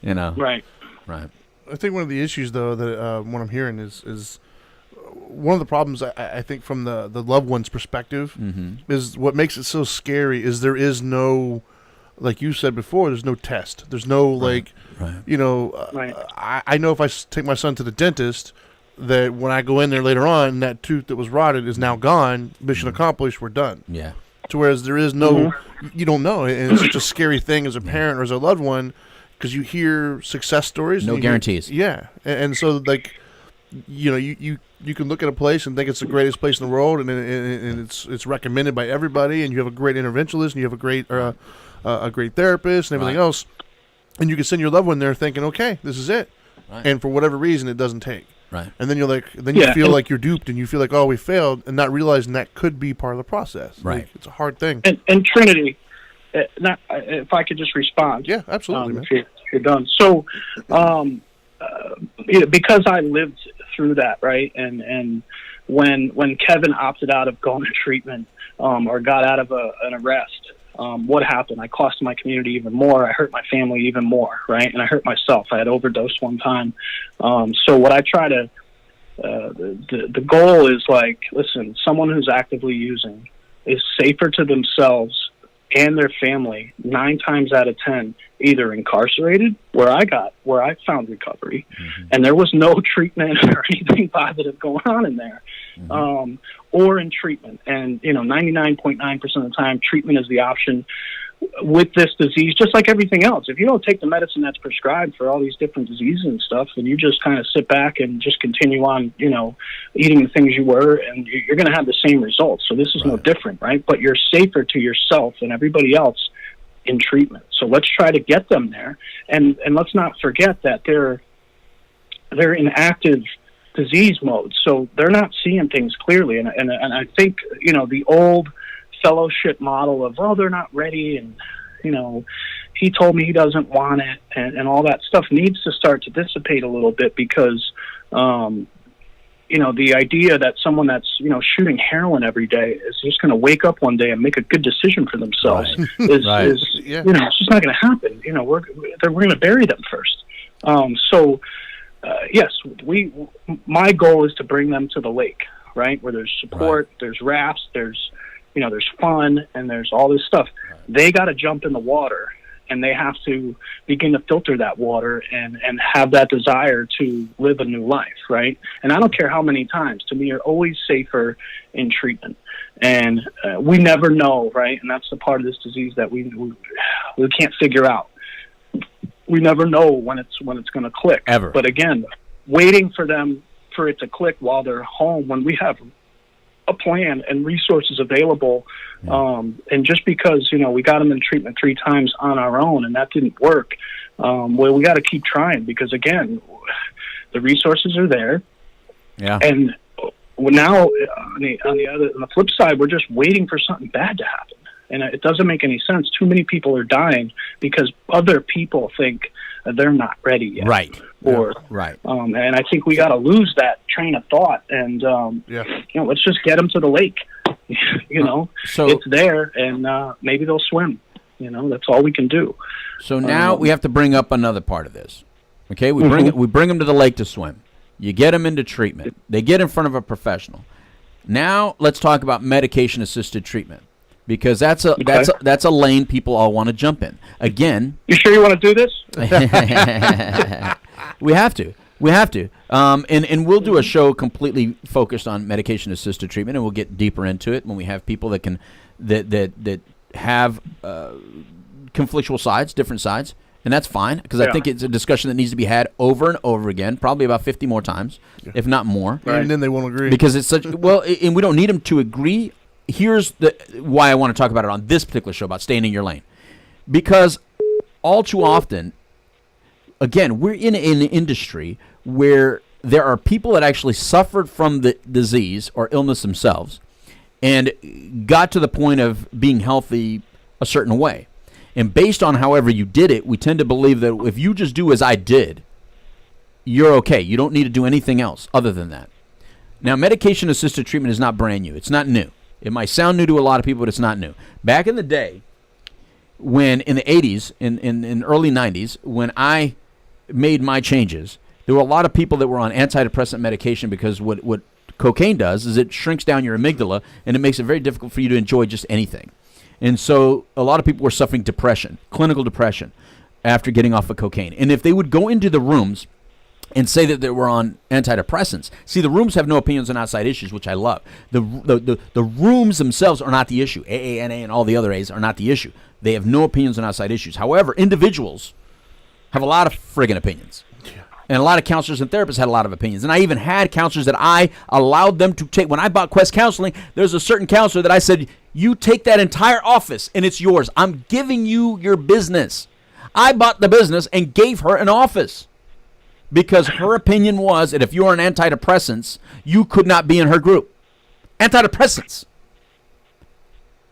You know. Right. I think one of the issues, though, that what I'm hearing is one of the problems, I think, from the loved one's perspective, is what makes it so scary is there is no, like you said before, there's no test. There's no, you know, I know if I take my son to the dentist, that when I go in there later on, that tooth that was rotted is now gone, mission accomplished, we're done. Yeah. To whereas there is no, you don't know, and it's such a scary thing as a parent or as a loved one, because you hear success stories. No guarantees. And so, like, you know, you can look at a place and think it's the greatest place in the world, and it's recommended by everybody, and you have a great interventionist, and you have a great therapist, and everything else, and you can send your loved one there thinking, okay, this is it, and for whatever reason, it doesn't take. Right. And then you feel like you're duped, and you feel like, oh, we failed, and not realizing that could be part of the process. Right. Like, it's a hard thing. And Trinity, if I could just respond. Yeah, absolutely, man. If you're done. So, because I lived through that, right, and when Kevin opted out of going to treatment or got out of an arrest, what happened? I cost my community even more. I hurt my family even more, right? And I hurt myself. I had overdosed one time. So what I try to, the goal is like, listen, someone who's actively using is safer to themselves and their family 9 times out of 10, either incarcerated, where I found recovery, and there was no treatment or anything positive going on in there, or in treatment. And, 99.9% of the time, treatment is the option with this disease, just like everything else. If you don't take the medicine that's prescribed for all these different diseases and stuff, then you just kind of sit back and just continue on, eating the things you were, and you're going to have the same results. So this is no different, right? But you're safer to yourself and everybody else in treatment. So let's try to get them there. And let's not forget that they're in active disease mode. So they're not seeing things clearly. And I think, the old fellowship model of, they're not ready, and he told me he doesn't want it, and all that stuff needs to start to dissipate a little bit, because the idea that someone that's shooting heroin every day is just going to wake up one day and make a good decision for themselves is it's just not going to happen. We're going to bury them first. Yes, my goal is to bring them to the lake, right, where there's support, there's rafts, there's fun, and there's all this stuff. They got to jump in the water, and they have to begin to filter that water and have that desire to live a new life, right? And I don't care how many times. To me, you're always safer in treatment. And we never know, right? And that's the part of this disease that we can't figure out. We never know when it's going to click. Ever. But again, waiting for it to click while they're home, when we have a plan and resources available, and just because we got them in treatment 3 times on our own and that didn't work, we got to keep trying, because again, the resources are there, and now on the flip side, we're just waiting for something bad to happen, and it doesn't make any sense. Too many people are dying because other people think they're not ready yet, right? And I think we got to lose that train of thought, and let's just get them to the lake. So it's there, and maybe they'll swim. That's all we can do. So now we have to bring up another part of this. Okay, we bring them to the lake to swim. You get them into treatment. They get in front of a professional. Now let's talk about medication-assisted treatment, because that's a lane people all want to jump in. Again, you sure you want to do this? We have to. And we'll do a show completely focused on medication-assisted treatment, and we'll get deeper into it when we have people that have conflictual sides, different sides, and that's fine, because I think it's a discussion that needs to be had over and over again, probably about 50 more times, if not more. Right. And then they won't agree, because it's such and we don't need them to agree. Here's why I want to talk about it on this particular show about staying in your lane, because all too often, again, we're in an industry where there are people that actually suffered from the disease or illness themselves and got to the point of being healthy a certain way. And based on however you did it, we tend to believe that if you just do as I did, you're okay. You don't need to do anything else other than that. Now, medication-assisted treatment is not brand new. It's not new. It might sound new to a lot of people, but it's not new. Back in the day, when in the 80s, in early 90s, when I made my changes, there were a lot of people that were on antidepressant medication because what cocaine does is it shrinks down your amygdala, and it makes it very difficult for you to enjoy just anything. And so a lot of people were suffering depression, clinical depression, after getting off of cocaine. And if they would go into the rooms and say that they were on antidepressants, see, the rooms have no opinions on outside issues, which I love. The rooms themselves are not the issue. AA, NA, and all the other A's are not the issue. They have no opinions on outside issues. However, individuals have a lot of friggin' opinions. And a lot of counselors and therapists had a lot of opinions. And I even had counselors that I allowed them to take. When I bought Quest Counseling, there's a certain counselor that I said, you take that entire office and it's yours. I'm giving you your business. I bought the business and gave her an office because her opinion was that if you were on antidepressants, you could not be in her group. Antidepressants.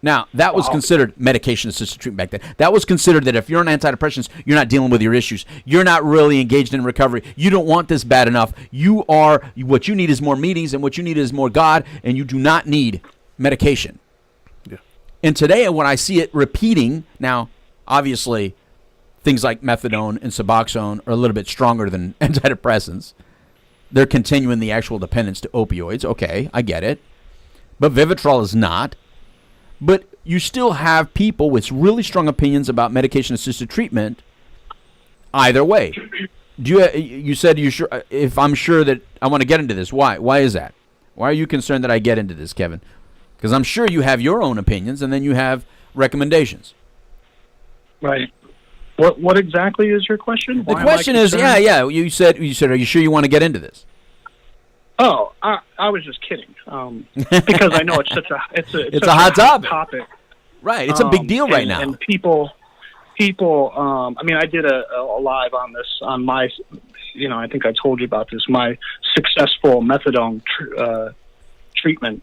Now, that was considered medication-assisted treatment back then. That was considered that if you're on antidepressants, you're not dealing with your issues. You're not really engaged in recovery. You don't want this bad enough. What you need is more meetings, and what you need is more God, and you do not need medication. Yeah. And today, when I see it repeating, now, obviously, things like methadone and Suboxone are a little bit stronger than antidepressants. They're continuing the actual dependence to opioids. Okay, I get it. But Vivitrol is not. But you still have people with really strong opinions about medication-assisted treatment either way. You said you sure? If I'm sure that I want to get into this, why? Why is that? Why are you concerned that I get into this, Kevin? Because I'm sure you have your own opinions, and then you have recommendations. Right. What exactly is your question? The question is, yeah. You said, are you sure you want to get into this? Oh, I was just kidding. Because I know it's such a hot topic. Right. It's a big deal right now. And people. I mean, I did a live on this on my. I think I told you about this. My successful methadone treatment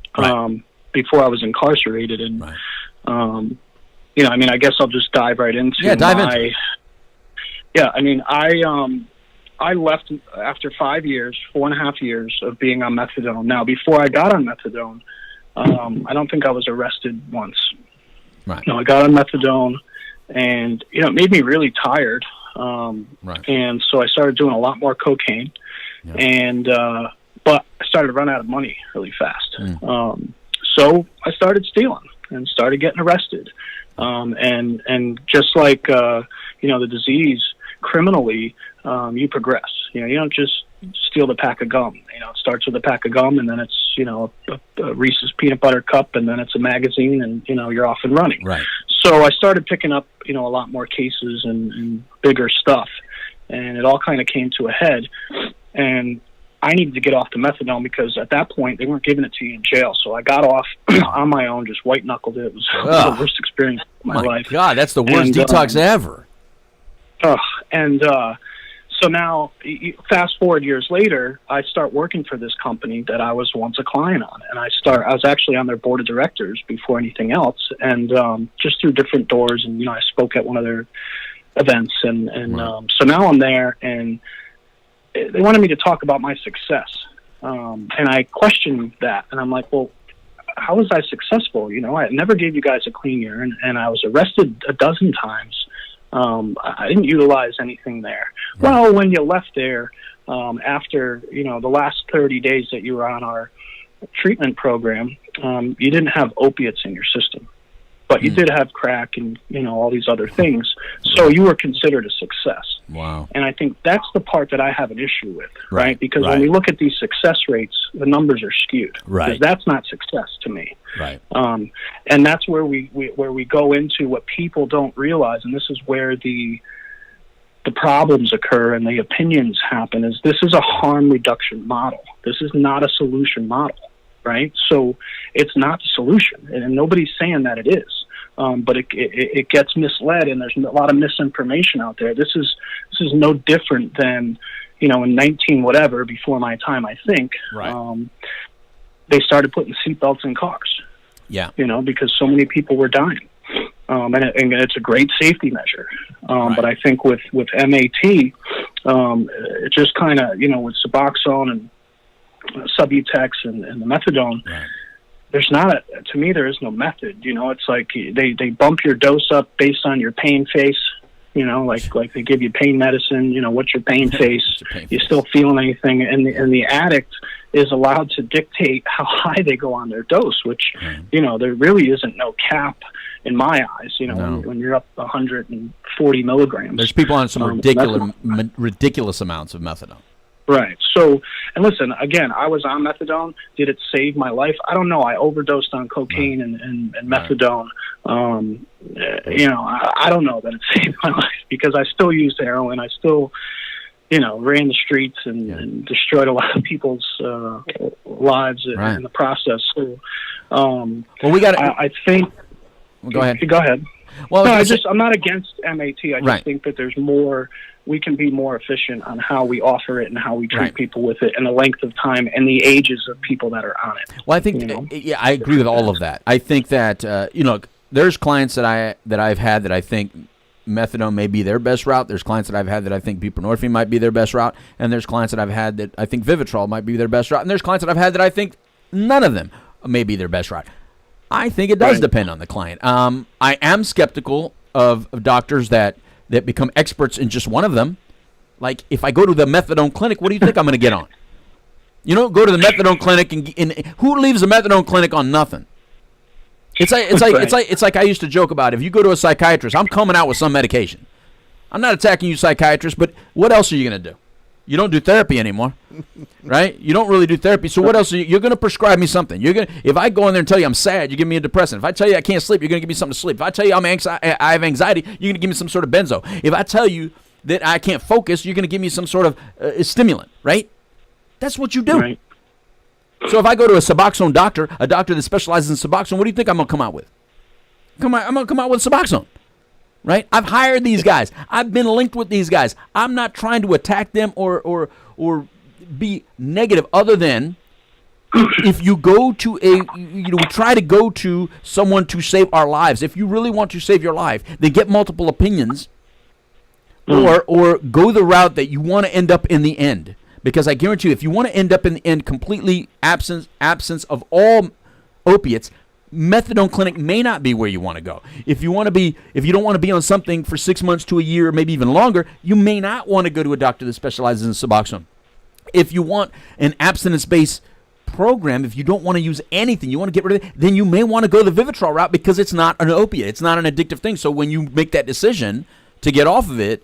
before I was incarcerated, and right. I mean, I guess I'll just dive right into into. Yeah, I mean, I left after 4.5 years of being on methadone. Now, before I got on methadone, I don't think I was arrested once. Right. I got on methadone, and it made me really tired. Right. And so I started doing a lot more cocaine, but I started to run out of money really fast. So I started stealing and started getting arrested. And just like the disease, criminally, you progress. You don't just steal the pack of gum. It starts with a pack of gum, and then it's a Reese's peanut butter cup, and then it's a magazine, and you're off and running. Right. So I started picking up a lot more cases and bigger stuff, and it all kind of came to a head. And I needed to get off the methadone because at that point they weren't giving it to you in jail. So I got off on my own, just white knuckled it. It was the worst experience of my life. God, that's the worst detox ever. So now, fast forward years later, I start working for this company that I was once a client on, and I was actually on their board of directors before anything else, and just through different doors, and I spoke at one of their events, and so now I'm there, and they wanted me to talk about my success, and I questioned that, and I'm like, well, how was I successful? I never gave you guys a clean urine, and I was arrested a dozen times. I didn't utilize anything there. Right. Well, when you left there, after, the last 30 days that you were on our treatment program, you didn't have opiates in your system, but you did have crack and, all these other things. So you were considered a success. Wow. And I think that's the part that I have an issue with, right? Because when we look at these success rates, the numbers are skewed. Right. Because that's not success to me. Right. And that's where we go into what people don't realize, and this is where the problems occur and the opinions happen, is this is a harm reduction model. This is not a solution model, right? So it's not the solution, and nobody's saying that it is. But it gets misled, and there's a lot of misinformation out there. This is no different than, in 19 whatever, before my time, I think, Right. They started putting seatbelts in cars. Yeah. Because so many people were dying. And it's a great safety measure. Right. But I think with MAT, it just kind of, with Suboxone and Subutex and the methadone, Right. To me, there is no method. It's like they bump your dose up based on your pain face. Like they give you pain medicine. What's your pain face? You still feeling anything? And the addict is allowed to dictate how high they go on their dose, which there really isn't no cap in my eyes. When you're up 140 milligrams. There's people on some ridiculous amounts of methadone. Right. So, and listen, again, I was on methadone. Did it save my life? I don't know. I overdosed on cocaine and methadone. I don't know that it saved my life, because I still used heroin. I still, ran the streets and destroyed a lot of people's lives in the process. So, we got. I think. Go ahead. Go ahead. Well, no, I'm not against MAT. I just think that there's more. We can be more efficient on how we offer it and how we treat people with it, and the length of time and the ages of people that are on it. Well, I think I agree with all of that. I think that there's clients that I've had that I think methadone may be their best route. There's clients that I've had that I think buprenorphine might be their best route, and there's clients that I've had that I think Vivitrol might be their best route, and there's clients that I've had that I think none of them may be their best route. I think it does depend on the client. I am skeptical of doctors that become experts in just one of them. Like, if I go to the methadone clinic, what do you think I'm going to get on? Go to the methadone clinic and who leaves the methadone clinic on nothing? It's like I used to joke about, if you go to a psychiatrist, I'm coming out with some medication. I'm not attacking you, psychiatrist, but what else are you going to do? You don't do therapy anymore, right? You don't really do therapy. So what else? You're going to prescribe me something. If I go in there and tell you I'm sad, you give me a depressant. If I tell you I can't sleep, you're going to give me something to sleep. If I tell you I have anxiety, you're going to give me some sort of benzo. If I tell you that I can't focus, you're going to give me some sort of stimulant, right? That's what you do. Right. So if I go to a Suboxone doctor, a doctor that specializes in Suboxone, what do you think I'm going to come out with? I'm going to come out with Suboxone. Right? I've hired these guys. I've been linked with these guys. I'm not trying to attack them or be negative, other than if you go to we try to go to someone to save our lives. If you really want to save your life, then get multiple opinions, or go the route that you want to end up in the end. Because I guarantee you, if you want to end up in the end completely absence of all opiates, methadone clinic may not be where you want to go. If you don't want to be on something for 6 months to a year, maybe even longer, you may not want to go to a doctor that specializes in Suboxone. If you want an abstinence-based program, if you don't want to use anything, you want to get rid of it, then you may want to go the Vivitrol route, because it's not an opiate. It's not an addictive thing. So when you make that decision to get off of it,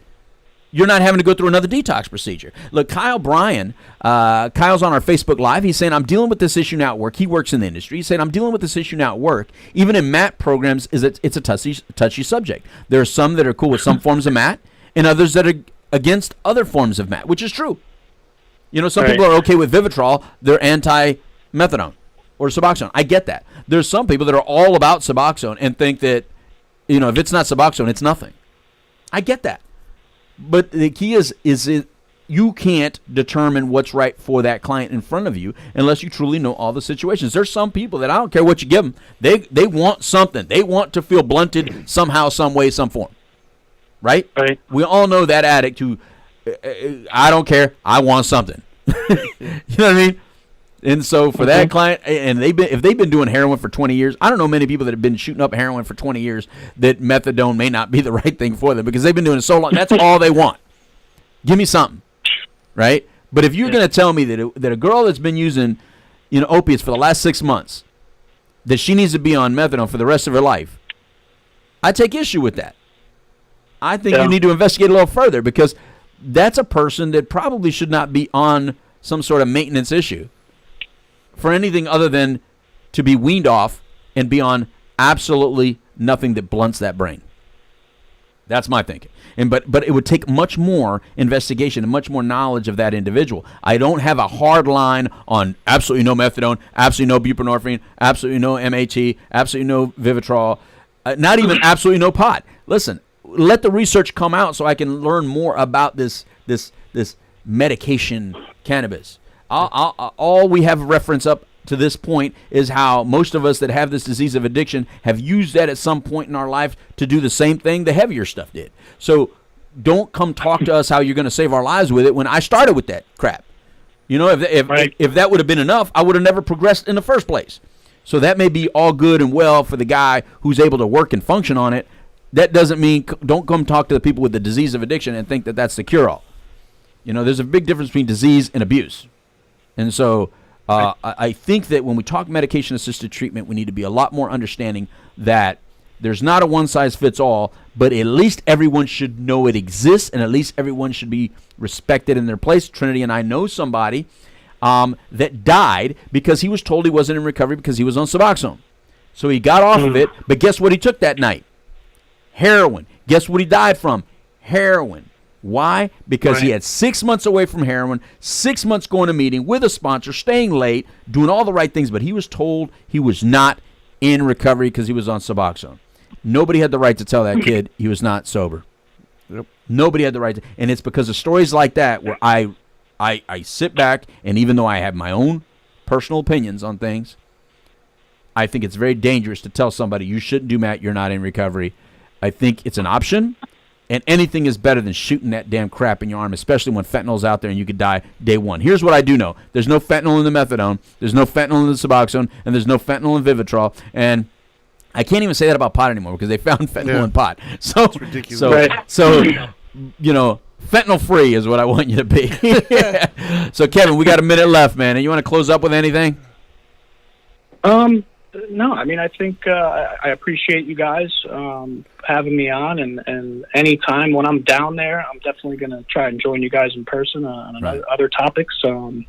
you're not having to go through another detox procedure. Look, Kyle Bryan, Kyle's on our Facebook Live. He's saying, I'm dealing with this issue now at work. He works in the industry. He's saying, I'm dealing with this issue now at work. Even in MAT programs, it's a touchy subject. There are some that are cool with some forms of MAT, and others that are against other forms of MAT, which is true. Some people are okay with Vivitrol. They're anti-methadone or Suboxone. I get that. There's some people that are all about Suboxone and think that, if it's not Suboxone, it's nothing. I get that. But the key is you can't determine what's right for that client in front of you unless you truly know all the situations. There's some people that I don't care what you give them. They want something. They want to feel blunted somehow, some way, some form. Right? Right. We all know that addict who, I don't care. I want something. You know what I mean? And so for that client, and if they've been doing heroin for 20 years, I don't know many people that have been shooting up heroin for 20 years that methadone may not be the right thing for them, because they've been doing it so long. That's all they want. Give me something, right? But if you're going to tell me that a girl that's been using, opiates for the last 6 months, that she needs to be on methadone for the rest of her life, I take issue with that. I think you need to investigate a little further, because that's a person that probably should not be on some sort of maintenance issue for anything other than to be weaned off and be on absolutely nothing that blunts that brain. That's my thinking. But it would take much more investigation and much more knowledge of that individual. I don't have a hard line on absolutely no methadone, absolutely no buprenorphine, absolutely no MAT, absolutely no Vivitrol, not even absolutely no pot. Listen, let the research come out so I can learn more about this medication cannabis. All we have reference up to this point is how most of us that have this disease of addiction have used that at some point in our life to do the same thing the heavier stuff did. So don't come talk to us how you're going to save our lives with it when I started with that crap. You know, if that would have been enough, I would have never progressed in the first place. So that may be all good and well for the guy who's able to work and function on it. That doesn't mean don't come talk to the people with the disease of addiction and think that that's the cure-all. You know, there's a big difference between disease and abuse. And so I think that when we talk medication-assisted treatment, we need to be a lot more understanding that there's not a one-size-fits-all, but at least everyone should know it exists, and at least everyone should be respected in their place. Trinity and I know somebody that died because he was told he wasn't in recovery because he was on Suboxone. So he got off of it, but guess what he took that night? Heroin. Guess what he died from? Heroin. Why? Because he had 6 months away from heroin, 6 months going to meeting with a sponsor, staying late, doing all the right things, but he was told he was not in recovery because he was on Suboxone. Nobody had the right to tell that kid he was not sober. Yep. Nobody had the right to, and it's because of stories like that where I sit back, and even though I have my own personal opinions on things, I think it's very dangerous to tell somebody you shouldn't do Matt, you're not in recovery. I think it's an option, and anything is better than shooting that damn crap in your arm, especially when fentanyl's out there and you could die day one. Here's what I do know. There's no fentanyl in the methadone, there's no fentanyl in the Suboxone, and there's no fentanyl in Vivitrol, and I can't even say that about pot anymore because they found fentanyl in pot. So it's ridiculous. So you know, fentanyl free is what I want you to be. So Kevin, we got a minute left, man. And you want to close up with anything? No, I mean, I think I appreciate you guys having me on, and any time when I'm down there, I'm definitely going to try and join you guys in person on other topics. No,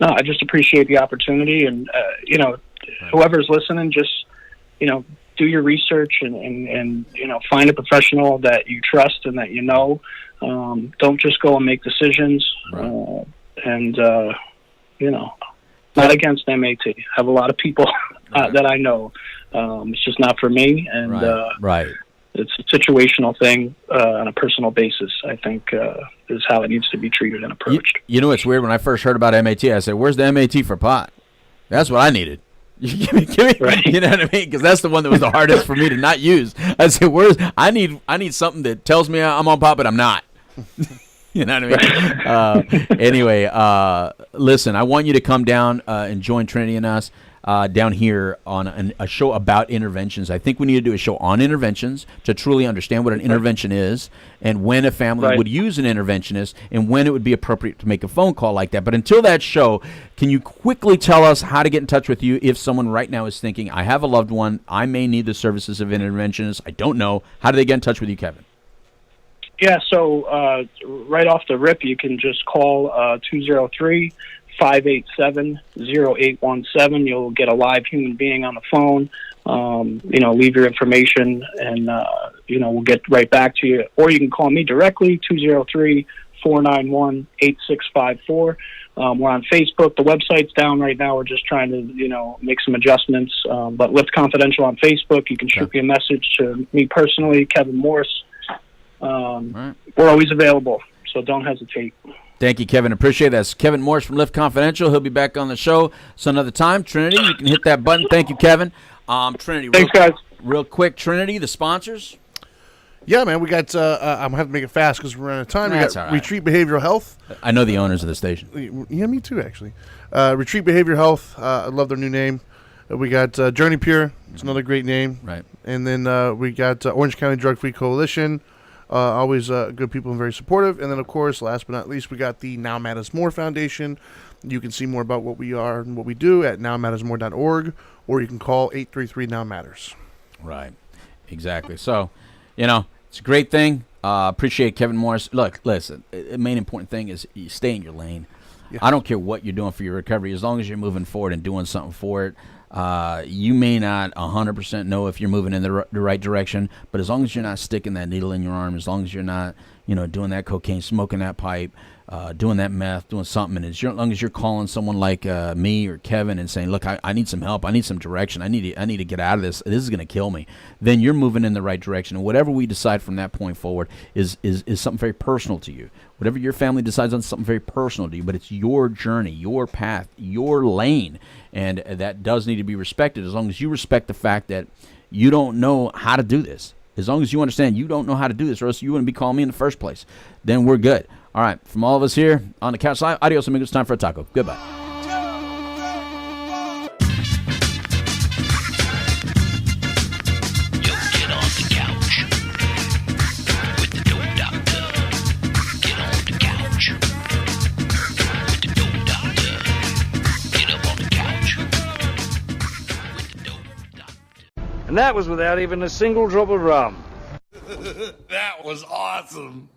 I just appreciate the opportunity, and you know, whoever's listening, just do your research and find a professional that you trust and that you know. Don't just go and make decisions, not against MAT. I have a lot of people that I know. It's just not for me, and it's a situational thing on a personal basis, I think, is how it needs to be treated and approached. You know what's weird? When I first heard about MAT, I said, where's the MAT for pot? That's what I needed. Give me, right. You know what I mean? Because that's the one that was the hardest for me to not use. I said, I need something that tells me I'm on pot, but I'm not. You know what I mean? Anyway, listen, I want you to come down and join Trinity and us down here on a show about interventions. I think we need to do a show on interventions to truly understand what an intervention is and when a family would use an interventionist and when it would be appropriate to make a phone call like that. But until that show, can you quickly tell us how to get in touch with you if someone right now is thinking, I have a loved one, I may need the services of an interventionist, I don't know. How do they get in touch with you, Kevin? Yeah, so right off the rip, you can just call 203-587-0817. You'll get a live human being on the phone. Leave your information, and we'll get right back to you. Or you can call me directly, 203-491-8654. We're on Facebook. The website's down right now. We're just trying to, make some adjustments. But LIFTT Confidential on Facebook. You can shoot me a message to me personally, Kevin Morse. We're always available, so don't hesitate. Thank you, Kevin. Appreciate that. It's Kevin Morse from LIFTT Confidential. He'll be back on the show some other time. Trinity, you can hit that button. Thank you, Kevin. Trinity, thanks, guys. Real quick, Trinity, the sponsors. Yeah, man, we got. I'm gonna have to make it fast because we're out of time. That's we got all right. Retreat Behavioral Health. I know the owners of the station. Yeah, me too, actually. Retreat Behavioral Health. I love their new name. We got Journey Pure. It's another great name. Right. And then we got Orange County Drug Free Coalition. Always good people and very supportive. And then, of course, last but not least, we got the Now Matters More Foundation. You can see more about what we are and what we do at nowmattersmore.org, or you can call 833-NOW-MATTERS. Right. Exactly. So, it's a great thing. Appreciate Kevin Morris. Look, listen, the main important thing is you stay in your lane. Yeah. I don't care what you're doing for your recovery, as long as you're moving forward and doing something for it. You may not 100% know if you're moving in the right direction, but as long as you're not sticking that needle in your arm, as long as you're not, doing that cocaine, smoking that pipe, doing that meth, doing something. And as long as you're calling someone like me or Kevin and saying, look, I need some help, I need some direction, I need to get out of this, this is going to kill me, then you're moving in the right direction. And whatever we decide from that point forward is something very personal to you. Whatever your family decides on is something very personal to you, but it's your journey, your path, your lane, and that does need to be respected as long as you respect the fact that you don't know how to do this. As long as you understand you don't know how to do this, or else you wouldn't be calling me in the first place, then we're good. All right, from all of us here on the Couch Live, adios amigos, time for a taco. Goodbye. And that was without even a single drop of rum. That was awesome.